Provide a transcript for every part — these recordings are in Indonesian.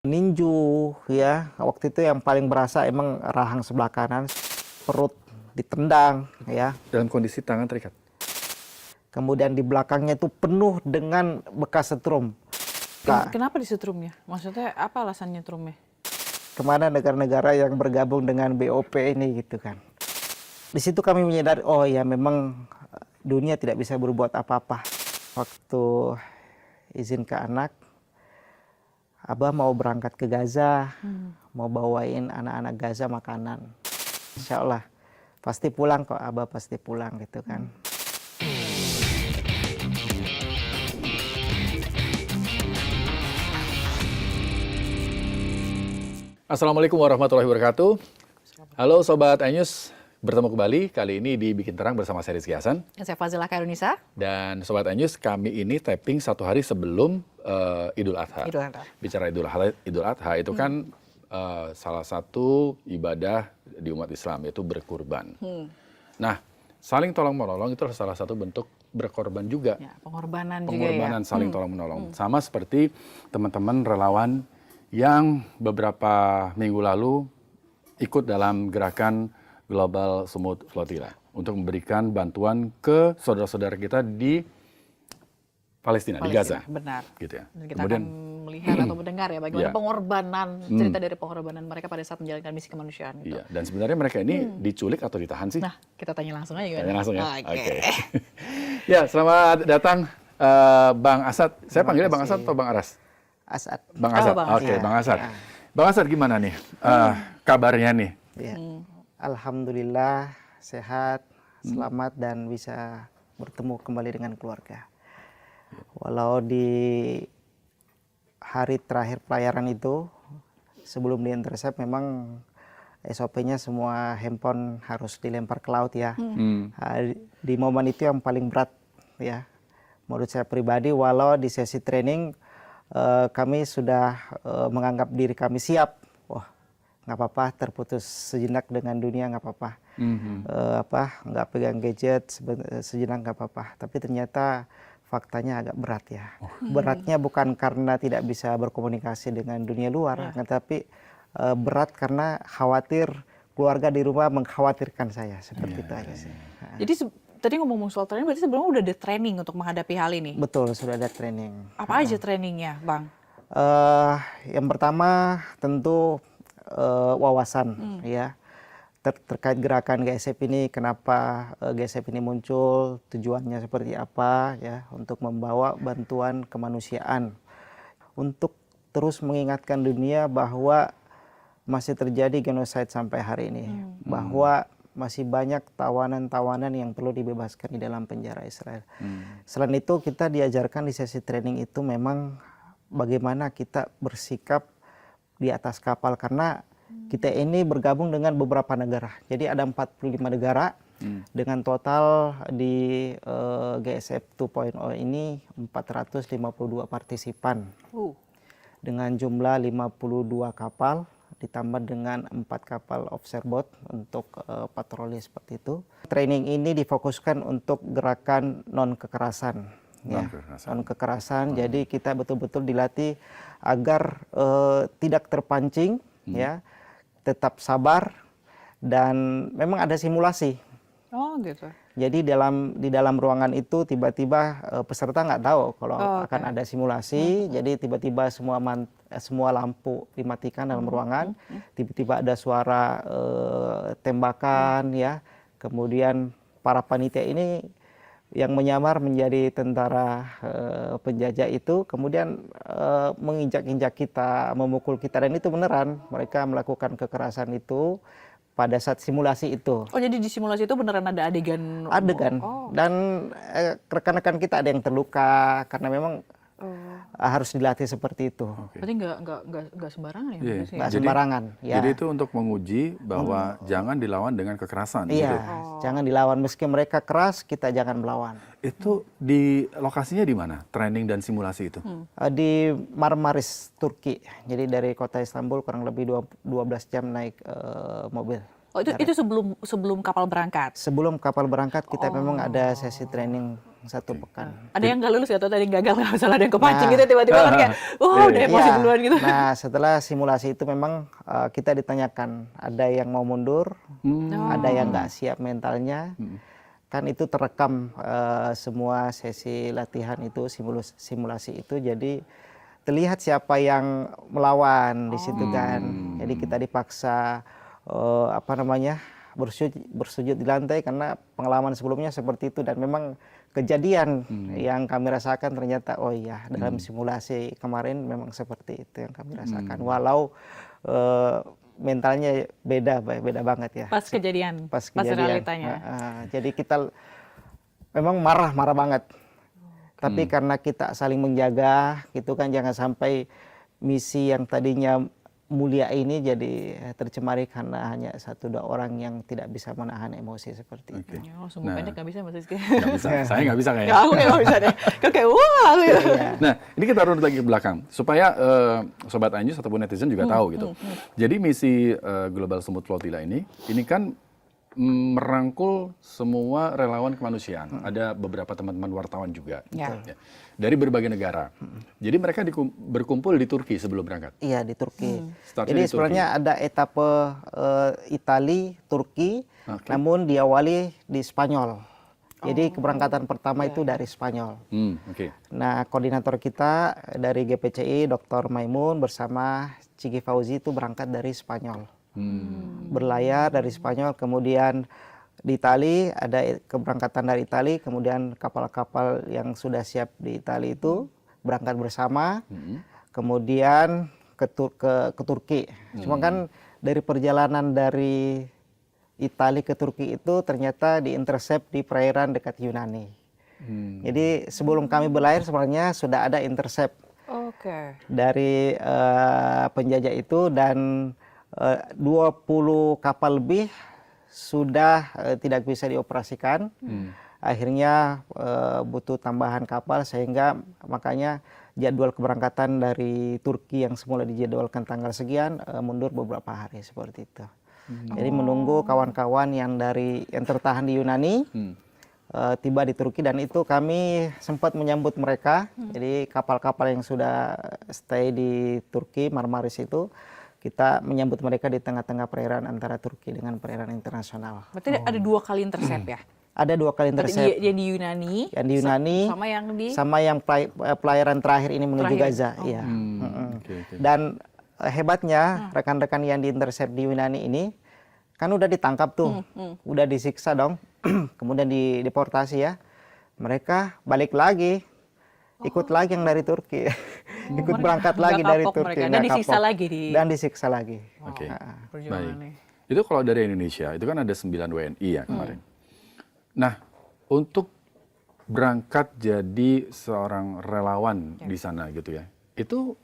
Ninju ya, waktu itu yang paling berasa emang rahang sebelah kanan, perut ditendang ya. Dalam kondisi tangan terikat. Kemudian di belakangnya itu penuh dengan bekas setrum. Kenapa disetrumnya? Maksudnya apa alasannya trumnya? Kemana negara-negara yang bergabung dengan BOP ini gitu kan. Di situ kami menyadari, oh ya memang dunia tidak bisa berbuat apa-apa. Waktu izin ke anak, Abah mau berangkat ke Gaza, mau bawain anak-anak Gaza makanan. Insya Allah pasti pulang kok, Abah pasti pulang gitu kan. Assalamualaikum warahmatullahi wabarakatuh. Halo Sobat iNews, bertemu kembali kali ini di Bikin Terang bersama saya Rizky Hasan. Dan saya Fazila Khairunisa. Dan Sobat iNews, kami ini tapping satu hari sebelum Idul Adha. Bicara Idul Adha itu kan salah satu ibadah di umat Islam, yaitu berkurban. Nah, saling tolong-menolong itu salah satu bentuk berkorban juga. Ya, pengorbanan juga ya. Pengorbanan saling tolong-menolong. Sama seperti teman-teman relawan yang beberapa minggu lalu ikut dalam gerakan Global Smooth Flotilla untuk memberikan bantuan ke saudara-saudara kita di Palestina, di Gaza. Benar. Gitu ya. Dan kita akan melihat atau mendengar ya bagaimana pengorbanan, cerita dari pengorbanan mereka pada saat menjalankan misi kemanusiaan. Gitu. Iya, dan sebenarnya mereka ini diculik atau ditahan sih? Nah, kita tanya langsung aja. Tanya langsung ya. Oke. Ya, selamat datang Bang Asad. Saya panggilnya Bang Asad atau Bang Aras? Asad. Bang Asad. Bang Oke, Asad. Bang Asad. Ya. Bang Asad gimana nih kabarnya nih? Ya. Alhamdulillah sehat, selamat dan bisa bertemu kembali dengan keluarga. Walau di hari terakhir pelayaran itu, sebelum di-intercept memang SOP-nya semua handphone harus dilempar ke laut ya. Di momen itu yang paling berat ya. Menurut saya pribadi, walau di sesi training kami sudah menganggap diri kami siap. Wah, nggak apa-apa terputus sejenak dengan dunia, nggak apa-apa. Nggak pegang gadget sejenak nggak apa-apa. Tapi ternyata faktanya agak berat ya. Beratnya bukan karena tidak bisa berkomunikasi dengan dunia luar, tetapi berat karena khawatir keluarga di rumah mengkhawatirkan saya seperti itu aja sih. Jadi tadi ngomong soal training, berarti sebelumnya udah ada training untuk menghadapi hal ini? Betul, sudah ada training. Apa aja trainingnya, Bang? Yang pertama tentu wawasan ya terkait gerakan GSF ini, kenapa GSF ini muncul, tujuannya seperti apa ya, untuk membawa bantuan kemanusiaan, untuk terus mengingatkan dunia bahwa masih terjadi genosida sampai hari ini, bahwa masih banyak tawanan-tawanan yang perlu dibebaskan di dalam penjara Israel. Selain itu kita diajarkan di sesi training itu memang bagaimana kita bersikap di atas kapal, karena kita ini bergabung dengan beberapa negara. Jadi ada 45 negara dengan total di GSF 2.0 ini 452 partisipan. Dengan jumlah 52 kapal ditambah dengan 4 kapal offshore boat untuk patroli seperti itu. Training ini difokuskan untuk gerakan non-kekerasan. Non-kekerasan. Jadi kita betul-betul dilatih agar tidak terpancing, ya, tetap sabar, dan memang ada simulasi. Oh gitu. Jadi di dalam ruangan itu tiba-tiba peserta nggak tahu kalau akan ada simulasi. Jadi tiba-tiba semua lampu dimatikan dalam ruangan. Tiba-tiba ada suara tembakan ya. Kemudian para panitia ini yang menyamar menjadi tentara penjajah itu kemudian menginjak-injak kita, memukul kita, dan itu beneran mereka melakukan kekerasan itu pada saat simulasi itu. Oh, jadi di simulasi itu beneran ada adegan? Dan rekan-rekan kita ada yang terluka karena memang harus dilatih seperti itu. Berarti nggak sembarangan ya? Iya. Nggak sembarangan. Ya. Jadi itu untuk menguji bahwa jangan dilawan dengan kekerasan. Iya, jangan dilawan. Meski mereka keras, kita jangan melawan. Itu di lokasinya di mana? Training dan simulasi itu? Di Marmaris, Turki. Jadi dari kota Istanbul kurang lebih 12 jam naik mobil. Oh, itu sebelum kapal berangkat? Sebelum kapal berangkat kita memang ada sesi training 1 pekan. Ada yang nggak lulus atau tadi gagal, nggak misalnya ada yang kepancing Nah. gitu tiba-tiba kan kayak, udah emosi Iya. duluan gitu. Nah, setelah simulasi itu memang kita ditanyakan, ada yang mau mundur, ada yang nggak siap mentalnya. Kan itu terekam semua sesi latihan itu, simulasi itu, jadi terlihat siapa yang melawan di situ kan. Jadi kita dipaksa bersujud di lantai karena pengalaman sebelumnya seperti itu, dan memang kejadian yang kami rasakan ternyata oh iya, dalam simulasi kemarin memang seperti itu yang kami rasakan. Walau mentalnya beda banget ya. Pas kejadian, Pas realitanya. Jadi kita memang marah banget. Tapi karena kita saling menjaga gitu kan, jangan sampai misi yang tadinya mulia ini jadi tercemari karena hanya 1-2 orang yang tidak bisa menahan emosi seperti itu. Oh, sumbu pendek nggak bisa Mas Rizky. Nggak bisa, saya nggak bisa kayaknya. Ya, aku kayak nggak bisa deh. Kayak wah gitu. Nah, ini kita runut lagi ke belakang supaya sobat iNews ataupun netizen juga tahu gitu. Jadi misi Global Smooth Flotilla ini kan merangkul semua relawan kemanusiaan. Ada beberapa teman-teman wartawan juga. Ya. Ya. Dari berbagai negara. Jadi mereka berkumpul di Turki sebelum berangkat. Iya, di Turki. Startnya Jadi di sebenarnya ada etape Itali, Turki, namun diawali di Spanyol. Jadi keberangkatan pertama itu dari Spanyol. Oke. Nah, koordinator kita dari GPCI, Dr. Maimun bersama Cigi Fauzi itu berangkat dari Spanyol. Berlayar dari Spanyol, kemudian di Itali ada keberangkatan dari Itali, kemudian kapal-kapal yang sudah siap di Itali itu berangkat bersama, kemudian ke Turki. Cuma kan dari perjalanan dari Itali ke Turki itu ternyata diintercept di perairan dekat Yunani. Jadi sebelum kami berlayar sebenarnya sudah ada intercept dari penjajah itu, dan 20 kapal lebih sudah tidak bisa dioperasikan. Akhirnya butuh tambahan kapal, sehingga makanya jadwal keberangkatan dari Turki yang semula dijadwalkan tanggal sekian mundur beberapa hari seperti itu. Jadi menunggu kawan-kawan yang tertahan di Yunani tiba di Turki, dan itu kami sempat menyambut mereka. Jadi kapal-kapal yang sudah stay di Turki, Marmaris itu, kita menyambut mereka di tengah-tengah perairan antara Turki dengan perairan internasional. Berarti ada 2 kali intercept ya? Ada 2 kali intercept. Yang di Yunani. Yang di Yunani. Sama yang pelayaran terakhir ini menuju Gaza. Iya. Dan hebatnya rekan-rekan yang diintercept di Yunani ini kan udah ditangkap tuh, udah disiksa dong, kemudian dideportasi ya. Mereka balik lagi, ikut lagi yang dari Turki. Ikut berangkat lagi dari Turki. Dan disiksa lagi Dan disiksa lagi. Oke. Baik. Itu kalau dari Indonesia, itu kan ada 9 WNI ya kemarin. Nah, untuk berangkat jadi seorang relawan di sana gitu ya, itu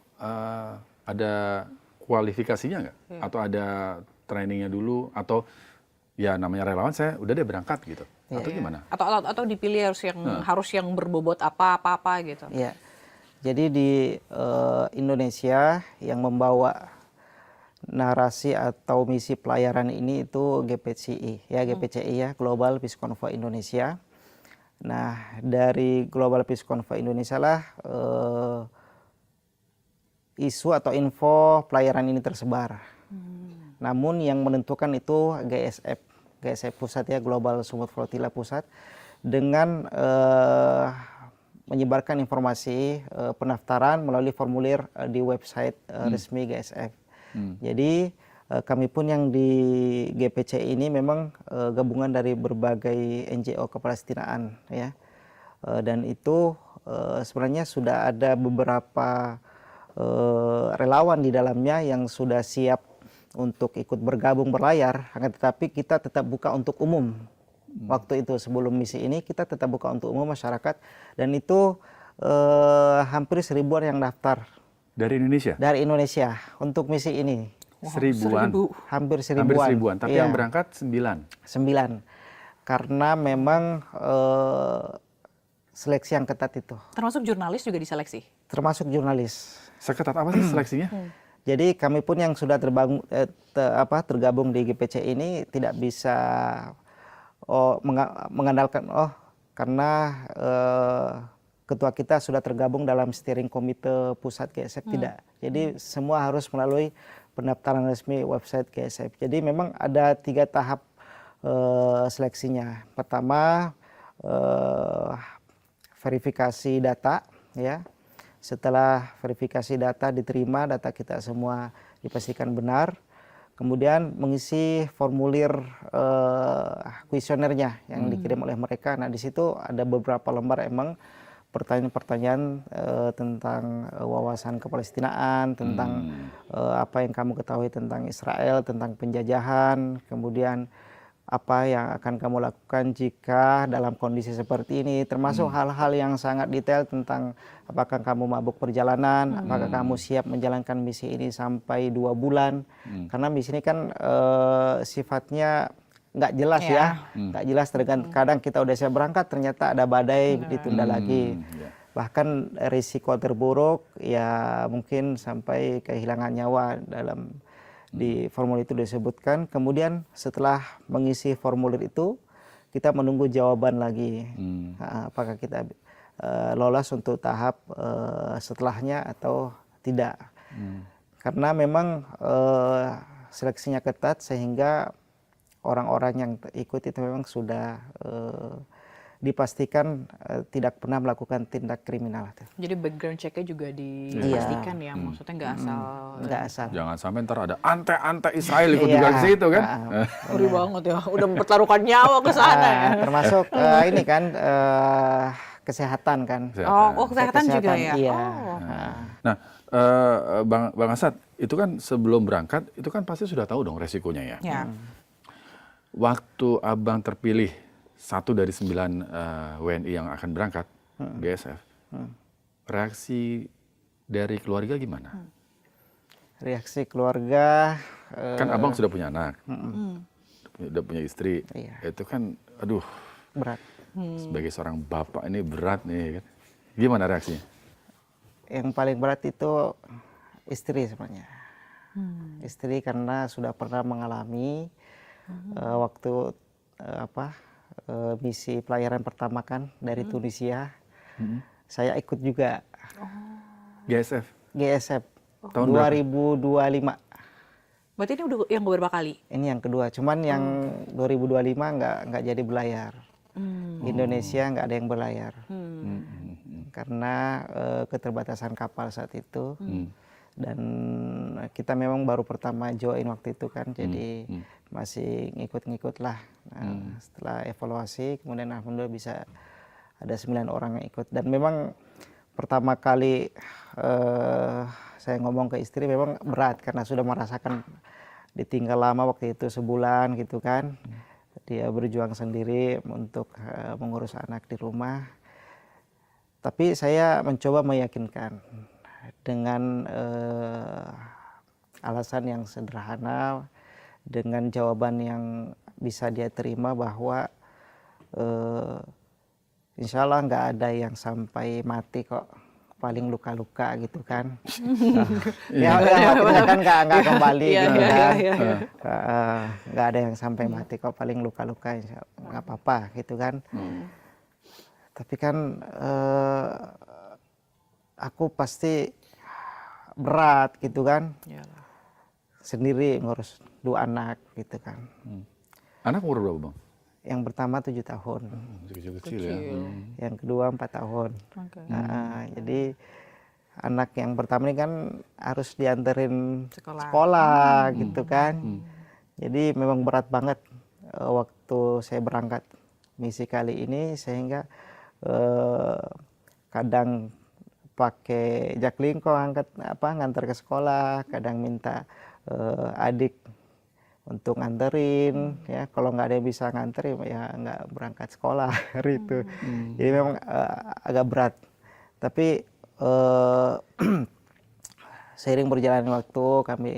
ada kualifikasinya nggak? Atau ada trainingnya dulu? Atau ya namanya relawan, saya udah deh berangkat gitu? Atau gimana? Atau dipilih harus yang berbobot apa gitu? Iya. Jadi di Indonesia yang membawa narasi atau misi pelayaran ini itu GPCI ya, Global Peace Convoy Indonesia. Nah, dari Global Peace Convoy Indonesia lah isu atau info pelayaran ini tersebar. Namun yang menentukan itu GSF pusat ya, Global Smooth Flotilla pusat, dengan menyebarkan informasi pendaftaran melalui formulir di website resmi GSF. Jadi kami pun yang di GPC ini memang gabungan dari berbagai NGO kepalestinaan ya, dan itu sebenarnya sudah ada beberapa relawan di dalamnya yang sudah siap untuk ikut bergabung berlayar, akan tetapi kita tetap buka untuk umum. Waktu itu sebelum misi ini kita tetap buka untuk umum masyarakat, dan itu hampir 1000-an yang daftar. Dari Indonesia? Dari Indonesia untuk misi ini. 1000-an? Hampir 1000-an. Hampir 1000-an, tapi yang berangkat 9? 9. Karena memang seleksi yang ketat itu. Termasuk jurnalis juga diseleksi? Termasuk jurnalis. Seketat apa sih seleksinya? Jadi kami pun yang sudah tergabung di GPC ini tidak bisa mengandalkan karena ketua kita sudah tergabung dalam steering komite pusat GSF tidak. Jadi semua harus melalui pendaftaran resmi website GSF. Jadi memang ada 3 tahap seleksinya. Pertama verifikasi data, ya. Setelah verifikasi data diterima, data kita semua dipastikan benar. Kemudian mengisi formulir kuesionernya yang dikirim oleh mereka. Nah, di situ ada beberapa lembar emang pertanyaan-pertanyaan tentang wawasan kepalestinaan, tentang apa yang kamu ketahui tentang Israel, tentang penjajahan, kemudian apa yang akan kamu lakukan jika dalam kondisi seperti ini, termasuk hal-hal yang sangat detail tentang apakah kamu mabuk perjalanan, apakah kamu siap menjalankan misi ini sampai 2 bulan, karena misi ini kan sifatnya nggak jelas ya, nggak jelas, tergantung kadang kita udah siap berangkat ternyata ada badai ditunda lagi, bahkan risiko terburuk ya mungkin sampai kehilangan nyawa dalam di formulir itu disebutkan. Kemudian setelah mengisi formulir itu kita menunggu jawaban lagi, apakah kita lolos untuk tahap setelahnya atau tidak, karena memang seleksinya ketat sehingga orang-orang yang ikut itu memang sudah dipastikan tidak pernah melakukan tindak kriminal. Jadi background check-nya juga dipastikan ya, maksudnya nggak asal. Jangan sampai ntar ada ante Israel ikut juga ke situ kan? Ngeri banget ya, udah mempertaruhkan nyawa ke sana ya. Termasuk ini kan kesehatan kan. Kesehatan juga ya. Iya. Nah, Bang Asad, itu kan sebelum berangkat itu kan pasti sudah tahu dong resikonya ya. Waktu Abang terpilih 1 dari 9 WNI yang akan berangkat GSF, reaksi dari keluarga gimana? Reaksi keluarga, kan Abang sudah punya anak, udah punya istri, itu kan aduh berat. Sebagai seorang bapak ini berat nih kan. Gimana reaksinya? Yang paling berat itu istri sebenarnya. Istri karena sudah pernah mengalami waktu misi pelayaran pertama kan dari Tunisia. Saya ikut juga. GSF. Tahun 2025. Berarti ini udah yang beberapa kali? Ini yang kedua. Cuman yang 2025 nggak jadi berlayar. Indonesia nggak ada yang berlayar. Karena keterbatasan kapal saat itu. Dan kita memang baru pertama join waktu itu kan, jadi masih ngikut-ngikut lah. Nah, setelah evaluasi, kemudian alhamdulillah bisa ada 9 orang yang ikut. Dan memang pertama kali saya ngomong ke istri memang berat karena sudah merasakan ditinggal lama waktu itu sebulan gitu kan. Dia berjuang sendiri untuk mengurus anak di rumah. Tapi saya mencoba meyakinkan dengan alasan yang sederhana, dengan jawaban yang bisa dia terima bahwa insya Allah nggak ada yang sampai mati kok, paling luka-luka gitu kan. Ya matinya kan nggak kembali gitu kan. Nggak ada yang sampai mati kok, paling luka-luka, insya Allah nggak apa-apa gitu kan. Tapi kan aku pasti berat gitu kan. Sendiri ngurus 2 anak gitu kan. Anak umur berapa Bang? Yang pertama 7 tahun. Kecil-kecil ya. Yang kedua 4 tahun. Jadi anak yang pertama ini kan harus dianterin sekolah gitu kan. Jadi memang berat banget waktu saya berangkat misi kali ini, sehingga kadang pakai jaklingko ngantar ke sekolah, kadang minta adik untuk nganterin, ya kalau nggak ada yang bisa nganterin ya nggak berangkat sekolah hari itu. Jadi memang agak berat. Tapi seiring berjalannya waktu kami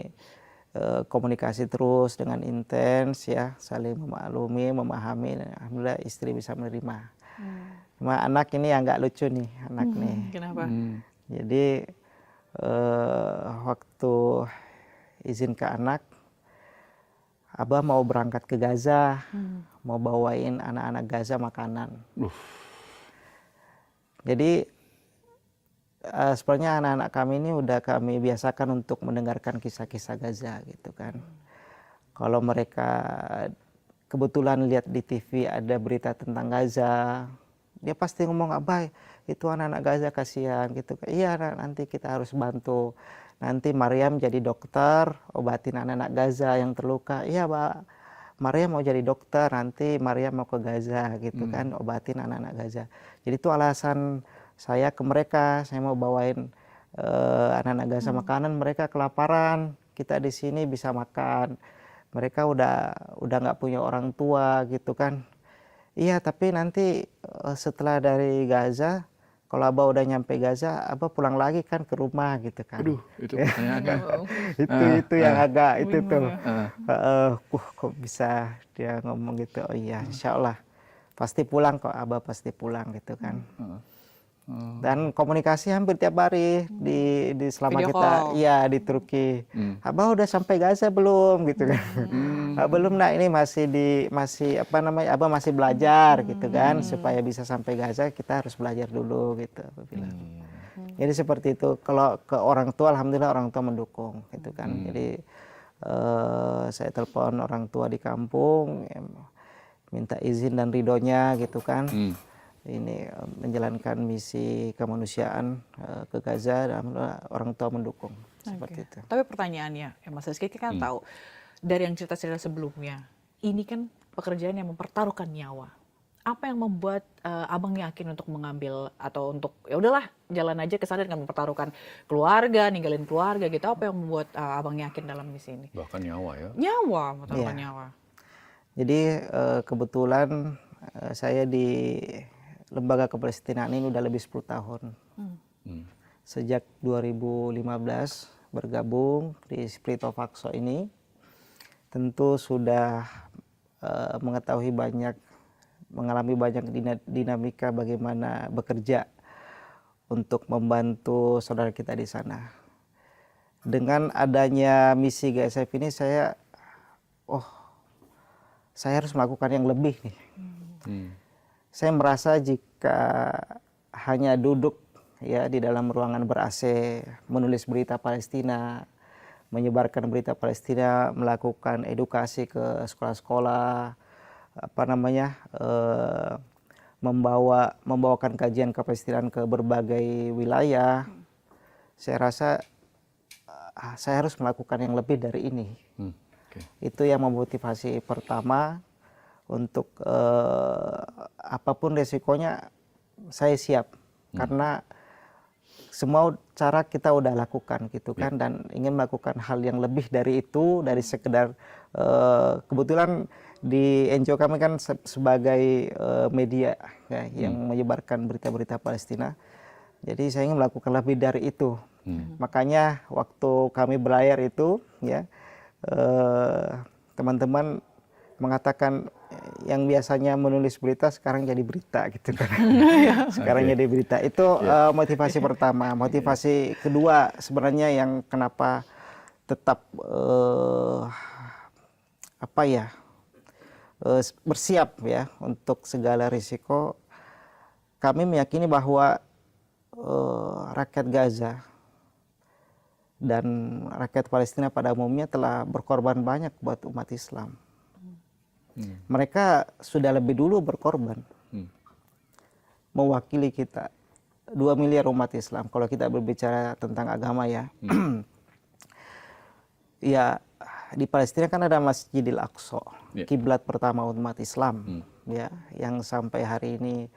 komunikasi terus dengan intens, ya saling memaklumi, memahami. Alhamdulillah istri bisa menerima. Cuma anak ini yang nggak lucu nih, anak nih. Kenapa? Jadi waktu izin ke anak, Abah mau berangkat ke Gaza, mau bawain anak-anak Gaza makanan. Jadi sebenarnya anak-anak kami ini udah kami biasakan untuk mendengarkan kisah-kisah Gaza gitu kan. Kalau mereka kebetulan lihat di TV ada berita tentang Gaza, dia pasti ngomong, "Abah, itu anak-anak Gaza kasihan," gitu. "Iya, nanti kita harus bantu. Nanti Maryam jadi dokter, obatin anak-anak Gaza yang terluka." "Iya, Pak. Maryam mau jadi dokter, nanti Maryam mau ke Gaza," gitu kan, obatin anak-anak Gaza. Jadi itu alasan saya ke mereka, saya mau bawain anak-anak Gaza makanan, mereka kelaparan, kita di sini bisa makan. Mereka udah nggak punya orang tua gitu kan. "Iya, tapi nanti setelah dari Gaza, kalau Abah udah nyampe Gaza, Abah pulang lagi kan ke rumah," gitu kan. Aduh, itu pertanyaan kan. itu yang agak itu tuh. Heeh. Kok bisa dia ngomong gitu. "Oh iya, insya Allah pasti pulang kok, Abah pasti pulang," gitu kan. Dan komunikasi hampir tiap hari di selama Video kita call. di Turki. "Abah udah sampai Gaza belum?" gitu kan. "Belum, Nak, ini masih apa namanya, Abah masih belajar," gitu kan. "Supaya bisa sampai Gaza kita harus belajar dulu," gitu Abah bilang. Jadi seperti itu. Kalau ke orang tua, alhamdulillah orang tua mendukung gitu kan. Jadi saya telepon orang tua di kampung, minta izin dan ridhonya gitu kan. Ini menjalankan misi kemanusiaan ke Gaza, dan alhamdulillah orang tua mendukung seperti itu. Tapi pertanyaannya, ya Mas Rizky kan tahu dari yang cerita-cerita sebelumnya, ini kan pekerjaan yang mempertaruhkan nyawa. Apa yang membuat abang yakin untuk mengambil atau untuk ya udahlah jalan aja ke sana dengan mempertaruhkan keluarga, ninggalin keluarga gitu? Apa yang membuat abang yakin dalam misi ini? Bahkan nyawa ya. Nyawa, mempertaruhkan nyawa. Jadi kebetulan saya di Lembaga Kepalestinaan ini udah lebih 10 tahun. Sejak 2015 bergabung di Spirit of Aqsa ini, tentu sudah mengalami banyak dinamika bagaimana bekerja untuk membantu saudara kita di sana. Dengan adanya misi GSF ini saya harus melakukan yang lebih nih. Saya merasa jika hanya duduk ya di dalam ruangan ber-AC, menulis berita Palestina, menyebarkan berita Palestina, melakukan edukasi ke sekolah-sekolah, membawakan kajian Kepalestinaan ke berbagai wilayah, saya rasa saya harus melakukan yang lebih dari ini. Itu yang memotivasi pertama untuk apapun resikonya saya siap, karena semua cara kita udah lakukan gitu kan, dan ingin melakukan hal yang lebih dari itu, dari sekedar kebetulan di NGO kami kan sebagai media ya, yang menyebarkan berita-berita Palestina. Jadi saya ingin melakukan lebih dari itu. Makanya waktu kami berlayar itu ya, teman-teman mengatakan yang biasanya menulis berita sekarang jadi berita gitu kan. Sekarang jadi berita. Itu motivasi pertama. Motivasi kedua sebenarnya yang kenapa tetap bersiap ya untuk segala risiko. Kami meyakini bahwa rakyat Gaza dan rakyat Palestina pada umumnya telah berkorban banyak buat umat Islam. Mereka sudah lebih dulu berkorban, mewakili kita 2 miliar umat Islam. Kalau kita berbicara tentang agama ya, ya di Palestina kan ada Masjidil Aqsa, kiblat pertama umat Islam, ya, yang sampai hari ini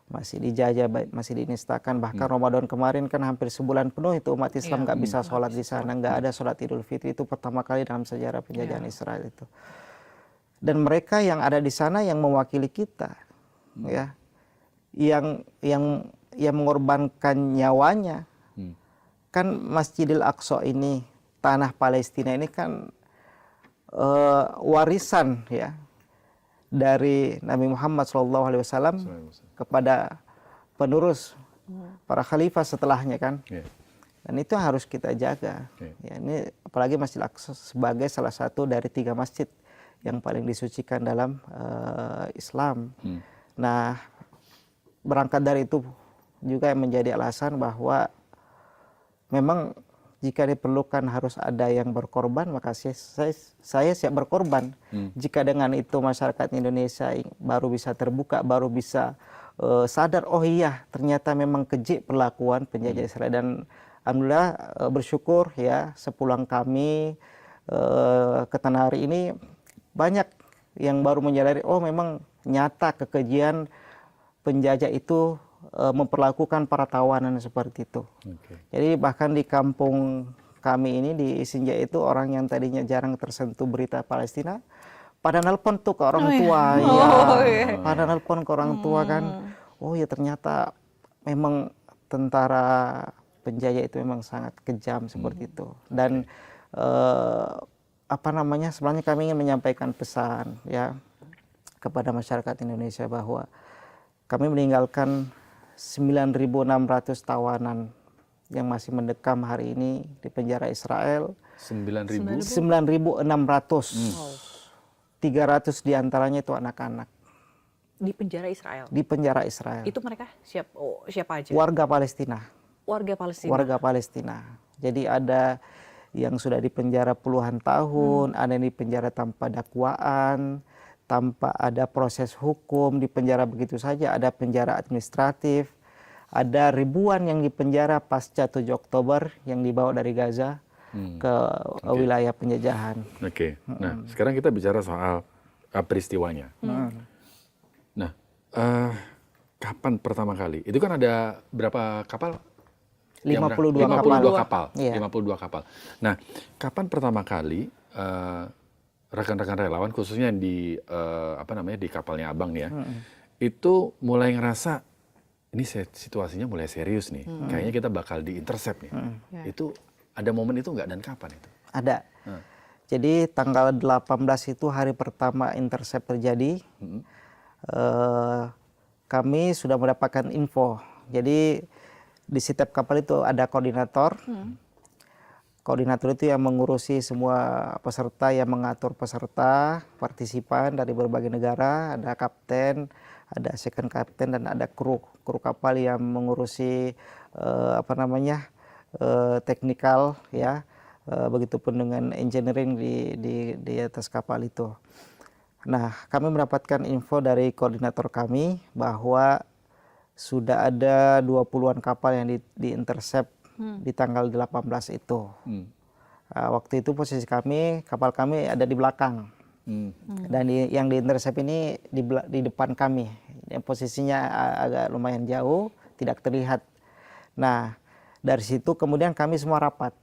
masih dijajah, masih dinistakan. Bahkan Ramadan kemarin kan hampir sebulan penuh itu umat Islam nggak bisa sholat di sana, nggak ada sholat Idul Fitri. Itu pertama kali dalam sejarah penjajahan Israel itu. Dan mereka yang ada di sana yang mewakili kita, ya, yang mengorbankan nyawanya, kan Masjidil Aqsa ini, tanah Palestina ini kan warisan ya dari Nabi Muhammad SAW kepada penerus para khalifah setelahnya kan. Dan itu harus kita jaga. Ya, ini apalagi Masjid Aqsa sebagai salah satu dari 3 masjid yang paling disucikan dalam Islam. Nah, berangkat dari itu juga yang menjadi alasan bahwa memang jika diperlukan harus ada yang berkorban, maka saya siap berkorban. Jika dengan itu masyarakat Indonesia baru bisa terbuka, baru bisa sadar, oh iya ternyata memang keji perlakuan penjajah Israel. Dan alhamdulillah bersyukur ya, sepulang kami ke tanah air ini banyak yang baru menyadari, oh memang nyata kekejian penjajah itu memperlakukan para tawanan seperti itu. Jadi bahkan di kampung kami ini di Sinja itu orang yang tadinya jarang tersentuh berita Palestina, pada nelpon tuh ke orang tua, pada nelpon ke orang tua kan, oh ya ternyata memang tentara penjajah itu memang sangat kejam seperti itu. Dan sebenarnya kami ingin menyampaikan pesan ya kepada masyarakat Indonesia bahwa kami meninggalkan 9.600 tawanan yang masih mendekam hari ini di penjara Israel. 9.000? 9.600. 300 diantaranya itu anak-anak. Di penjara Israel? Di penjara Israel. Itu mereka siapa aja? Warga Palestina. Warga Palestina? Warga Palestina. Jadi ada yang sudah dipenjara puluhan tahun, ada yang dipenjara tanpa dakwaan, tanpa ada proses hukum, di penjara begitu saja, ada penjara administratif, ada ribuan yang dipenjara pasca 7 Oktober yang dibawa dari Gaza ke wilayah penjajahan. Nah, sekarang kita bicara soal peristiwanya. Nah, kapan pertama kali? Itu kan ada berapa kapal? 52 kapal. Iya. 52 kapal. Nah, kapan pertama kali rekan-rekan relawan khususnya di di kapalnya Abang ya, itu mulai ngerasa ini situasinya mulai serius nih, kayaknya kita bakal di-intercept nih. Itu ada momen itu nggak dan kapan itu? Ada. Jadi tanggal 18 itu hari pertama intercept terjadi. Kami sudah mendapatkan info. Jadi di setiap kapal itu ada koordinator. Koordinator itu yang mengurusi semua peserta, yang mengatur peserta, partisipan dari berbagai negara, ada kapten, ada second kapten, dan ada kru kapal yang mengurusi teknikal ya, begitupun dengan engineering di atas kapal itu. Nah, kami mendapatkan info dari koordinator kami bahwa sudah ada 20-an kapal yang di-intercept di tanggal 18 itu. Waktu itu posisi kapal kami ada di belakang. Dan yang di-intercept ini di depan kami. Yang posisinya agak lumayan jauh, tidak terlihat. Nah, dari situ kemudian kami semua rapat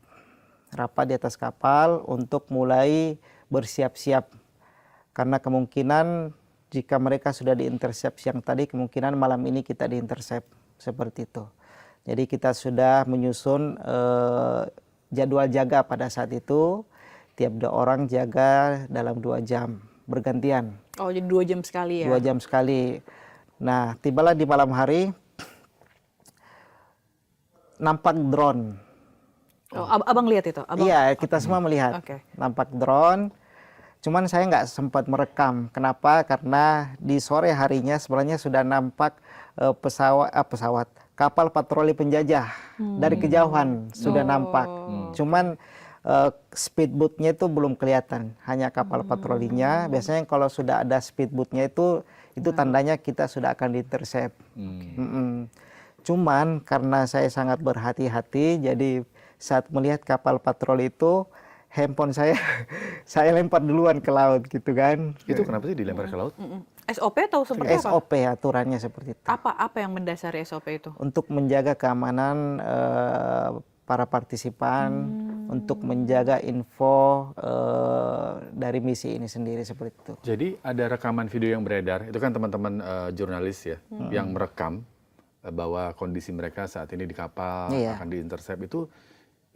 di atas kapal untuk mulai bersiap-siap. Karena kemungkinan jika mereka sudah di-intercept siang tadi, kemungkinan malam ini kita di-intercept, seperti itu. Jadi kita sudah menyusun jadwal jaga pada saat itu, tiap 2 orang jaga dalam 2 jam, bergantian. Oh, jadi 2 jam sekali ya? 2 jam sekali. Nah, tibalah di malam hari, nampak drone. Oh, Abang lihat itu? Iya, kita semua melihat. Nampak drone. Cuman saya nggak sempat merekam. Kenapa? Karena di sore harinya sebenarnya sudah nampak pesawat kapal patroli penjajah dari kejauhan sudah nampak. Cuman speedboatnya itu belum kelihatan, hanya kapal patrolinya. Biasanya kalau sudah ada speedboatnya itu tandanya kita sudah akan di-intercept. Cuman karena saya sangat berhati-hati, jadi saat melihat kapal patroli itu, handphone saya lempar duluan ke laut gitu kan. Itu kenapa sih dilempar ke laut? SOP atau seperti apa? SOP, aturannya seperti itu. Apa yang mendasari SOP itu? Untuk menjaga keamanan para partisipan, untuk menjaga info dari misi ini sendiri, seperti itu. Jadi ada rekaman video yang beredar, itu kan teman-teman jurnalis ya, yang merekam bahwa kondisi mereka saat ini di kapal akan di-intercept. Itu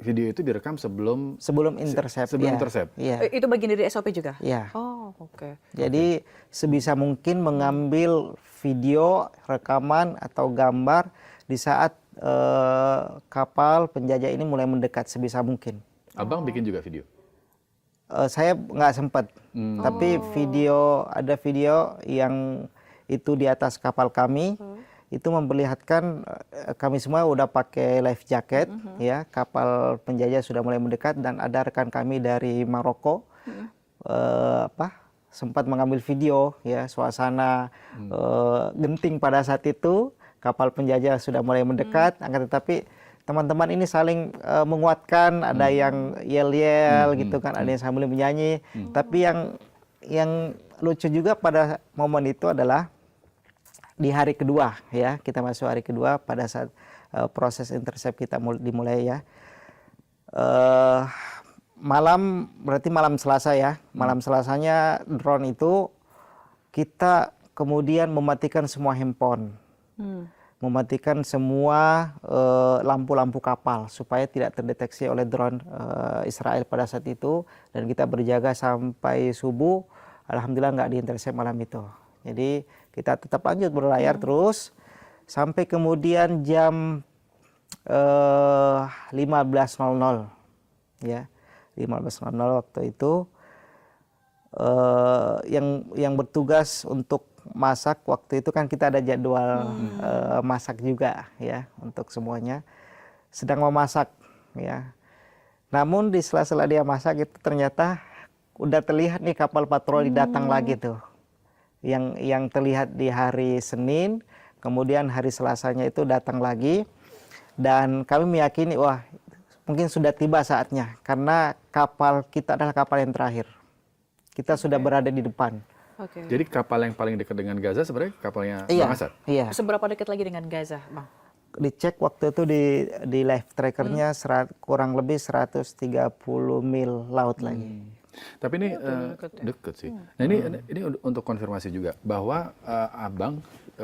video itu direkam sebelum intercept. Intercept. Iya. Itu bagian dari SOP juga? Iya. Oh, oke. Jadi sebisa mungkin mengambil video, rekaman atau gambar di saat kapal penjajah ini mulai mendekat sebisa mungkin. Abang bikin juga video? Saya nggak sempat, tapi ada video yang itu di atas kapal kami, itu memperlihatkan kami semua udah pakai life jacket, ya, kapal penjajah sudah mulai mendekat dan ada rekan kami dari Maroko sempat mengambil video, ya, suasana genting pada saat itu, kapal penjajah sudah mulai mendekat, akan tetapi teman-teman ini saling menguatkan, ada yang yel-yel gitu kan, ada yang sambil menyanyi, tapi yang lucu juga pada momen itu adalah di hari kedua, ya, kita masuk hari kedua pada saat proses intercept kita dimulai, ya. Berarti malam Selasa, ya. Malam Selasanya drone itu kita kemudian mematikan semua handphone. Mematikan semua lampu-lampu kapal supaya tidak terdeteksi oleh drone Israel pada saat itu, dan kita berjaga sampai subuh. Alhamdulillah nggak diintercept malam itu. Jadi kita tetap lanjut berlayar terus sampai kemudian jam 15.00, ya, 15.00 waktu itu yang bertugas untuk masak waktu itu kan kita ada jadwal masak juga, ya, untuk semuanya sedang memasak, ya. Namun di sela-sela dia masak itu ternyata udah terlihat nih kapal patroli datang lagi tuh. Yang terlihat di hari Senin, kemudian hari Selasanya itu datang lagi, dan kami meyakini wah mungkin sudah tiba saatnya karena kapal kita adalah kapal yang terakhir. Kita sudah berada di depan. Jadi kapal yang paling dekat dengan Gaza sebenarnya kapalnya Iya, Bang Asad? iya. Seberapa dekat lagi dengan Gaza, Bang? Dicek waktu itu di live trackernya kurang lebih 130 mil laut lagi. Tapi ini deket sih. Nah ini untuk konfirmasi juga bahwa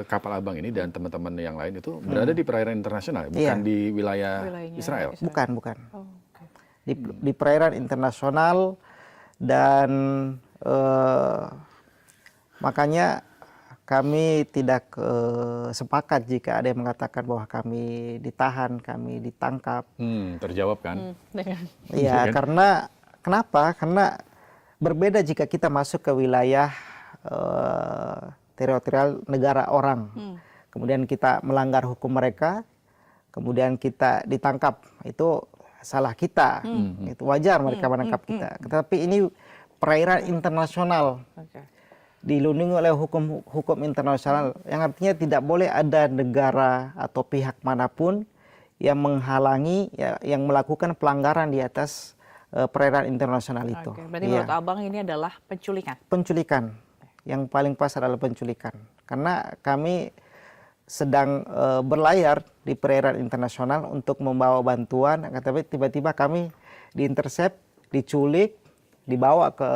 kapal Abang ini dan teman-teman yang lain itu berada di perairan internasional, bukan di Wilayahnya Israel. Bukan. Oh, okay. Di perairan internasional, dan makanya kami tidak sepakat jika ada yang mengatakan bahwa kami ditahan, kami ditangkap. Terjawab kan? Iya, karena kenapa? Karena berbeda jika kita masuk ke wilayah teritorial negara orang, kemudian kita melanggar hukum mereka, kemudian kita ditangkap, itu salah kita, itu wajar mereka menangkap kita. Tetapi ini perairan internasional, dilindungi oleh hukum internasional, yang artinya tidak boleh ada negara atau pihak manapun yang menghalangi, yang melakukan pelanggaran di atas perairan internasional itu. Berarti menurut Abang ini adalah penculikan? Penculikan. Yang paling pas adalah penculikan. Karena kami sedang berlayar di perairan internasional untuk membawa bantuan, tapi tiba-tiba kami diintercept, diculik, dibawa ke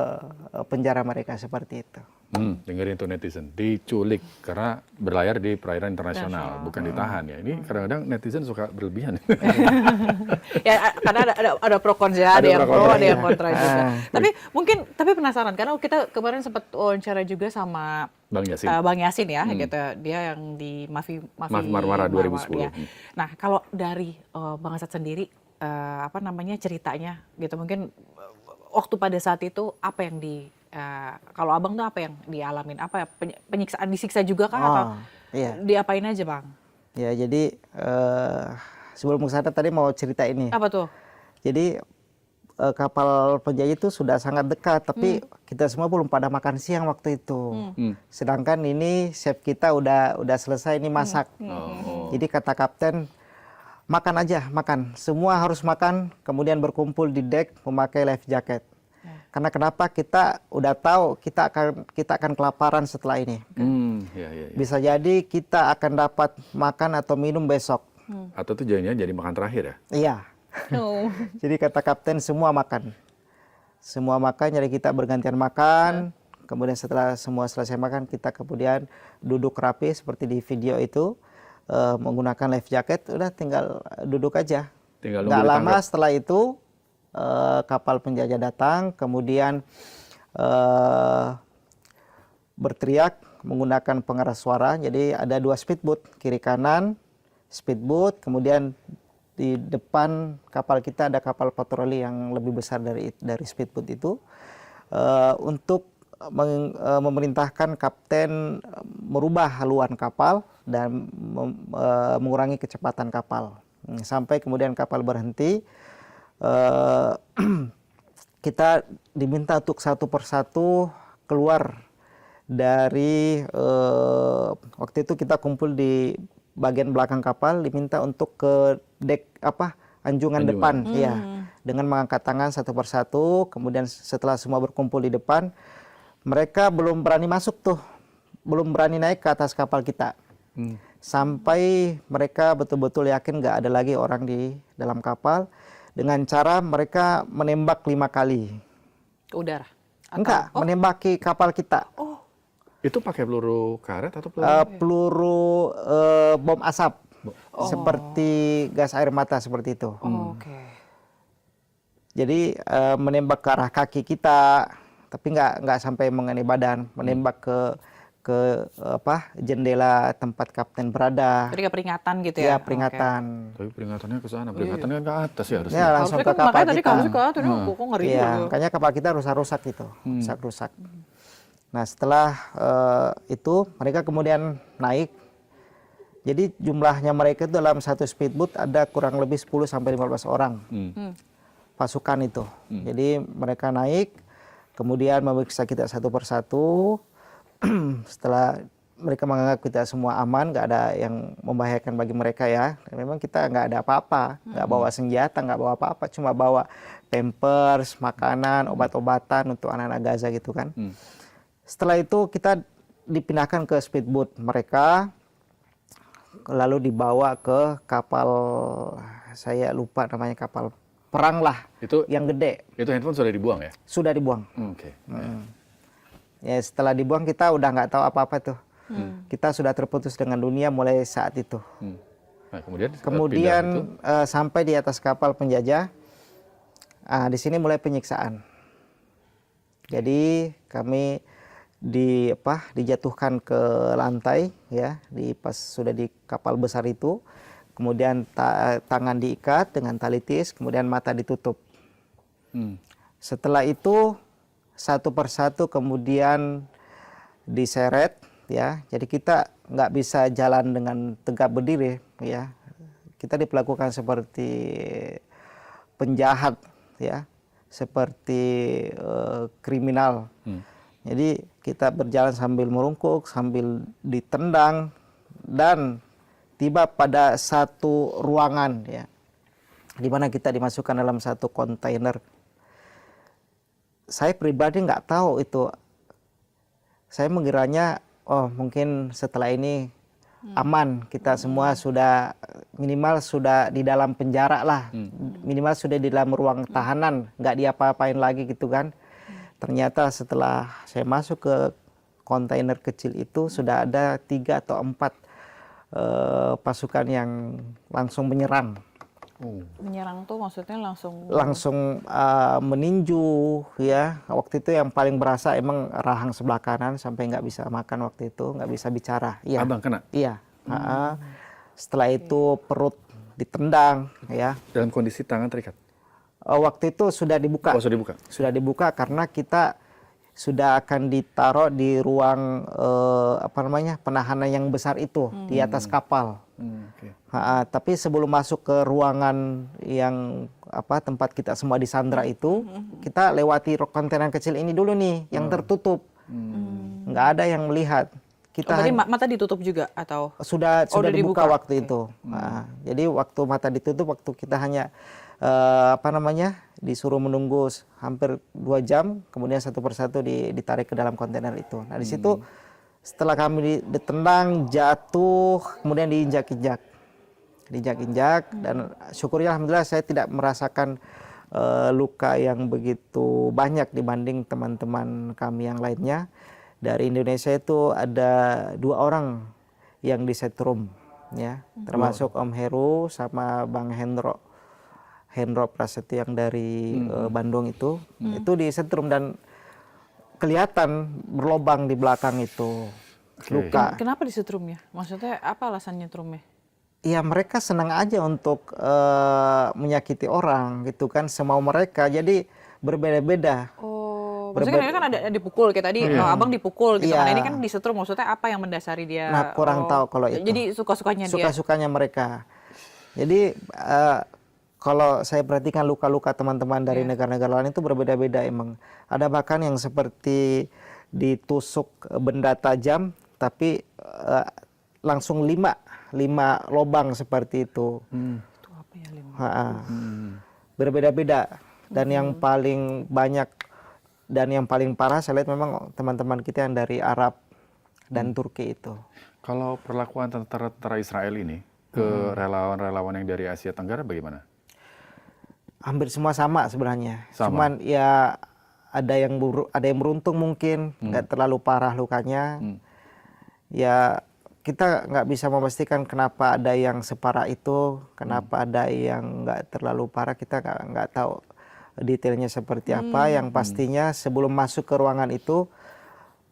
penjara mereka seperti itu. Dengerin tuh netizen, diculik karena berlayar di perairan internasional, bukan ditahan ya. Ini kadang-kadang netizen suka berlebihan. Ya, karena ada pro kontra, ada yang pro, ada yang kontra juga. Tapi penasaran karena kita kemarin sempat wawancara juga sama Bang Yasin ya, gitu. Dia yang di Mafi Marmara 2010. Ya. Nah, kalau dari Bang Asad sendiri ceritanya gitu, mungkin waktu pada saat itu apa yang kalau Abang tuh apa yang dialamin? Apa penyiksaan, disiksa juga kah atau diapain aja, Bang? Ya, jadi sebelum ke sana tadi mau cerita ini. Apa tuh? Jadi kapal penjajah itu sudah sangat dekat, tapi kita semua belum pada makan siang waktu itu. Sedangkan ini chef kita udah selesai ini masak. Jadi kata kapten, makan aja, makan. Semua harus makan, kemudian berkumpul di dek memakai life jacket. Karena kenapa? Kita udah tahu kita akan kelaparan setelah ini. Bisa jadi kita akan dapat makan atau minum besok. Atau tujuannya jadi makan terakhir ya? Iya. Jadi kata kapten semua makan. Semua makan, jadi kita bergantian makan. Kemudian setelah semua selesai makan, kita kemudian duduk rapi seperti di video itu. Menggunakan life jacket, udah tinggal duduk aja. Nggak lama setelah itu, kapal penjajah datang, kemudian berteriak menggunakan pengeras suara. Jadi ada 2 speedboat, kiri kanan speedboat, kemudian di depan kapal kita ada kapal patroli yang lebih besar dari speedboat itu, untuk memerintahkan kapten merubah haluan kapal dan mengurangi kecepatan kapal. Sampai kemudian kapal berhenti, kita diminta untuk satu persatu keluar dari waktu itu kita kumpul di bagian belakang kapal, diminta untuk ke dek anjungan depan, ya, dengan mengangkat tangan satu persatu. Kemudian setelah semua berkumpul di depan, mereka belum berani masuk tuh, belum berani naik ke atas kapal kita. Sampai mereka betul-betul yakin nggak ada lagi orang di dalam kapal, dengan cara mereka menembak 5 kali. Ke udara? Enggak, menembaki kapal kita. Itu pakai peluru karet atau Peluru bom asap, seperti gas air mata seperti itu. Oke. Jadi menembak ke arah kaki kita, tapi nggak sampai mengenai badan, menembak ke jendela tempat kapten berada. Jadi kayak peringatan gitu ya? Ya, peringatan. Tapi peringatannya ke sana, peringatannya kan ke atas ya harusnya. Ya, langsung ke kapal makanya tadi kita. harusnya ke atas, kok ngeri Iya, juga. makanya kapal kita rusak-rusak gitu, rusak-rusak. Nah, setelah itu mereka kemudian naik. Jadi jumlahnya mereka itu dalam satu speedboat ada kurang lebih 10 sampai 15 orang. Pasukan itu. Jadi mereka naik, kemudian memeriksa kita satu persatu. Setelah mereka menganggap kita semua aman, nggak ada yang membahayakan bagi mereka ya. Dan memang kita nggak ada apa-apa, nggak bawa senjata, nggak bawa apa-apa, cuma bawa pampers, makanan, obat-obatan untuk anak-anak Gaza gitu kan. Setelah itu kita dipindahkan ke speedboat mereka, lalu dibawa ke kapal, saya lupa namanya, kapal perang lah, Itu yang gede. Itu handphone sudah dibuang ya? Sudah dibuang. Oke. Ya, setelah dibuang kita udah nggak tahu apa-apa tuh. Kita sudah terputus dengan dunia mulai saat itu. Nah, kemudian Kemudian pindah itu. sampai di atas kapal penjajah, di sini mulai penyiksaan. Jadi kami dijatuhkan ke lantai ya, pas sudah di kapal besar itu. Kemudian tangan diikat dengan tali tis, kemudian mata ditutup. Setelah itu satu persatu kemudian diseret ya, jadi kita nggak bisa jalan dengan tegak berdiri ya, kita diperlakukan seperti penjahat ya, seperti kriminal. Jadi kita berjalan sambil merungkuk, sambil ditendang, dan tiba pada satu ruangan ya, di mana kita dimasukkan dalam satu kontainer. Saya pribadi nggak tahu itu. Saya mengiranya, mungkin setelah ini aman, kita semua sudah minimal sudah di dalam penjara lah, minimal sudah di dalam ruang tahanan, nggak diapa-apain lagi gitu kan. Ternyata setelah saya masuk ke kontainer kecil itu sudah ada 3 atau 4 pasukan yang langsung menyerang. Menyerang tuh maksudnya langsung meninju ya. Waktu itu yang paling berasa emang rahang sebelah kanan, sampai nggak bisa makan waktu itu, nggak bisa bicara. Iya. Abang kena? Iya. Setelah itu perut ditendang ya. Dalam kondisi tangan terikat? Waktu itu sudah dibuka. Oh, sudah dibuka? Sudah dibuka karena kita sudah akan ditaruh di ruang penahanan yang besar itu di atas kapal. Tapi sebelum masuk ke ruangan yang tempat kita semua disandra itu, kita lewati kontainer kecil ini dulu nih yang tertutup, nggak ada yang melihat. Kita berarti mata ditutup juga atau sudah dibuka waktu itu. Jadi waktu mata ditutup, waktu kita hanya disuruh menunggu hampir 2 jam, kemudian satu persatu ditarik ke dalam kontainer itu. Nah di situ setelah kami ditendang, jatuh, kemudian diinjak-injak, dan syukurnya alhamdulillah saya tidak merasakan luka yang begitu banyak dibanding teman-teman kami yang lainnya. Dari Indonesia itu ada 2 orang yang disetrum ya, termasuk Om Heru sama Bang Hendro Prasetyo yang dari Bandung itu disetrum dan kelihatan berlobang di belakang itu, luka. Kenapa disetrumnya? Maksudnya apa alasannya trumnya? Ya mereka senang aja untuk menyakiti orang gitu kan, semau mereka, jadi berbeda-beda. maksudnya kan ada dipukul kayak tadi abang dipukul gitu Iya. kan. Ini kan disetrum, maksudnya apa yang mendasari dia? Nah, kurang tahu kalau itu. Jadi suka-sukanya dia. Suka-sukanya mereka. Jadi kalau saya perhatikan luka-luka teman-teman dari negara-negara lain itu berbeda-beda emang. Ada bahkan yang seperti ditusuk benda tajam tapi langsung lima lubang seperti itu. Itu apa ya, Lim? Berbeda-beda. Dan yang paling banyak dan yang paling parah saya lihat memang teman-teman kita yang dari Arab dan Turki itu. Kalau perlakuan tentara Israel ini ke relawan-relawan yang dari Asia Tenggara bagaimana? Hampir semua sama sebenarnya. Sama. Cuman ya ada yang beruntung mungkin, nggak terlalu parah lukanya. Ya kita nggak bisa memastikan kenapa ada yang separah itu, kenapa ada yang nggak terlalu parah, kita nggak tahu detailnya seperti apa. Yang pastinya sebelum masuk ke ruangan itu